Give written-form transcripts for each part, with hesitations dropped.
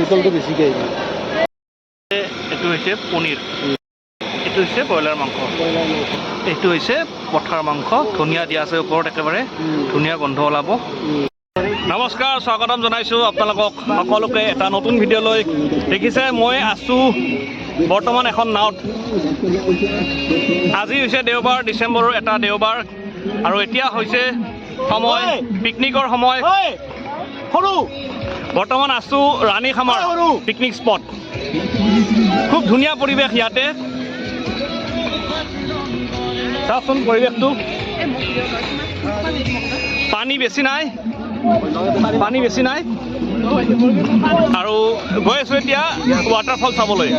উতলটো বেছিকৈ আহিব। এইটো হৈছে পনীৰ, এইটো হৈছে ব্ৰইলাৰ মাংস, এইটো হৈছে পঠাৰ মাংস, ধনিয়া দিয়া আছে ওপৰত, একেবাৰে ধুনীয়া গোন্ধ ওলাব। নমস্কাৰ, স্বাগতম জনাইছোঁ আপোনালোকক সকলোকে এটা নতুন ভিডিঅ'লৈ। দেখিছে মই আছোঁ বৰ্তমান এখন নাৱত। আজি হৈছে দেওবাৰ, ডিচেম্বৰৰ এটা দেওবাৰ, আৰু এতিয়া হৈছে সময় পিকনিকৰ সময়। বৰ্তমান আছোঁ ৰাণীখামাৰ পিকনিক স্পট। খুব ধুনীয়া পৰিৱেশ ইয়াতে, চাওকচোন পৰিৱেশটো। পানী বেছি নাই, আৰু গৈ আছোঁ এতিয়া ৱাটাৰফল চাবলৈ।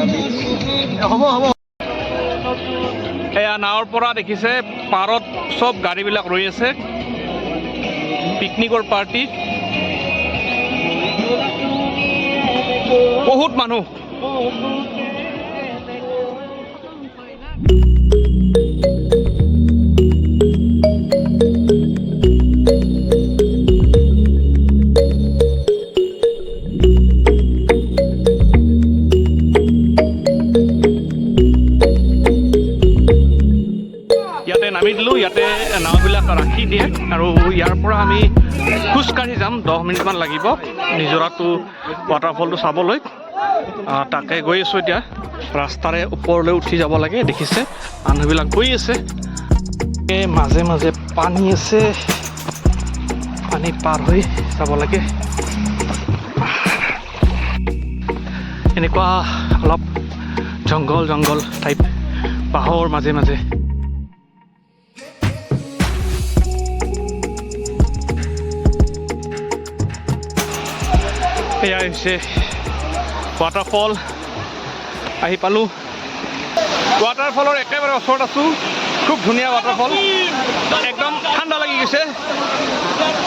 এয়া নাৱৰ পৰা দেখিছে পাৰত চব গাড়ীবিলাক ৰৈ আছে পিকনিকৰ পাৰ্টি। বহুত মানুহ। ইয়াতে নামি দিলোঁ, ইয়াতে নাওবিলাক ৰাখি দিয়ে, আৰু ইয়াৰ পৰা আমি খোজকাঢ়ি যাম। 10 মিনিটমান লাগিব নিজৰাটো ৱাটাৰফলটো চাবলৈ। তাকে গৈ আছোঁ এতিয়া। ৰাস্তাৰে ওপৰলৈ উঠি যাব লাগে, দেখিছে মানুহবিলাক গৈ আছে। মাজে মাজে পানী আছে, পানী পাৰ হৈ যাব লাগে। এনেকুৱা অলপ জংঘল টাইপ, বাঁহৰ মাজে মাজে। এয়া হৈছে ৱাটাৰফল, আহি পালোঁ। ৱাটাৰফলৰ একেবাৰে ওচৰত আছোঁ। খুব ধুনীয়া ৱাটাৰফল, একদম ঠাণ্ডা লাগি গৈছে,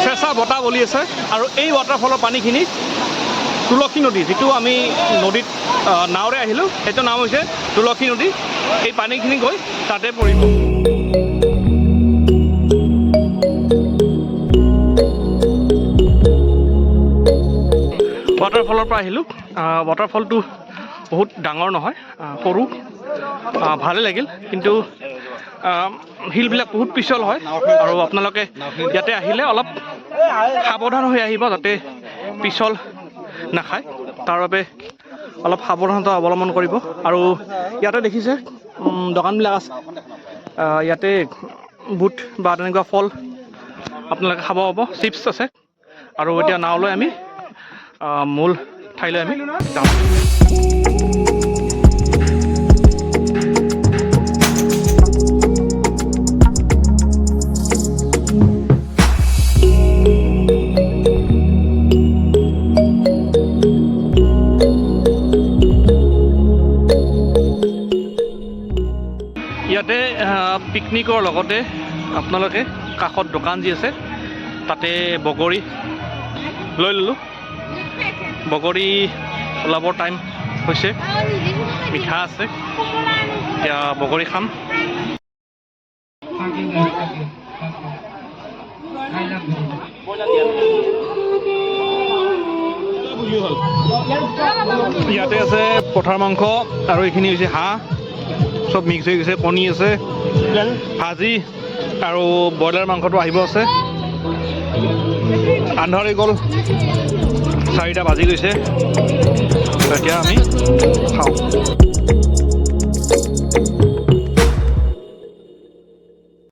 চেঁচা বতাহ বলি আছে। আৰু এই ৱাটাৰফলৰ পানীখিনি তুলসী নদী, যিটো আমি নদীত নাৱেৰে আহিলোঁ, সেইটো নাম হৈছে তুলসী নদী। এই পানীখিনি গৈ তাতে পৰিব। ৱাটাৰফলৰ পৰা আহিলোঁ। ৱাটাৰফলটো বহুত ডাঙৰ নহয়, সৰু, ভালে লাগিল, কিন্তু শিলবিলাক বহুত পিছল হয়, আৰু আপোনালোকে ইয়াতে আহিলে অলপ সাৱধান হৈ আহিব, যাতে পিছল নাখায়। তাৰ বাবে অলপ সাৱধানতা অৱলম্বন কৰিব। আৰু ইয়াতে দেখিছে দোকানবিলাক আছে, ইয়াতে বুট বা তেনেকুৱা ফল আপোনালোকে খাব পাব, চিপছ আছে। আৰু এতিয়া নাওলৈ আমি মূল ঠাইলৈ আমি যাওঁ। ইয়াতে পিকনিকৰ লগতে আপোনালোকে কাষত দোকান যি আছে তাতে বগৰী লৈ ল'লোঁ। বগৰী ওলাবৰ টাইম হৈছে, মিঠা আছে, এতিয়া বগৰী খাম। ইয়াতে আছে পঠাৰ মাংস, আৰু এইখিনি হৈছে হাঁহ, চব মিক্স হৈ গৈছে। কণী আছে, ভাজি, আৰু ব্ৰইলাৰ মাংসটো আহিব আছে। আন্ধাৰ হৈ গ'ল, 4টা বাজি গৈছে, এতিয়া আমি খাওঁ।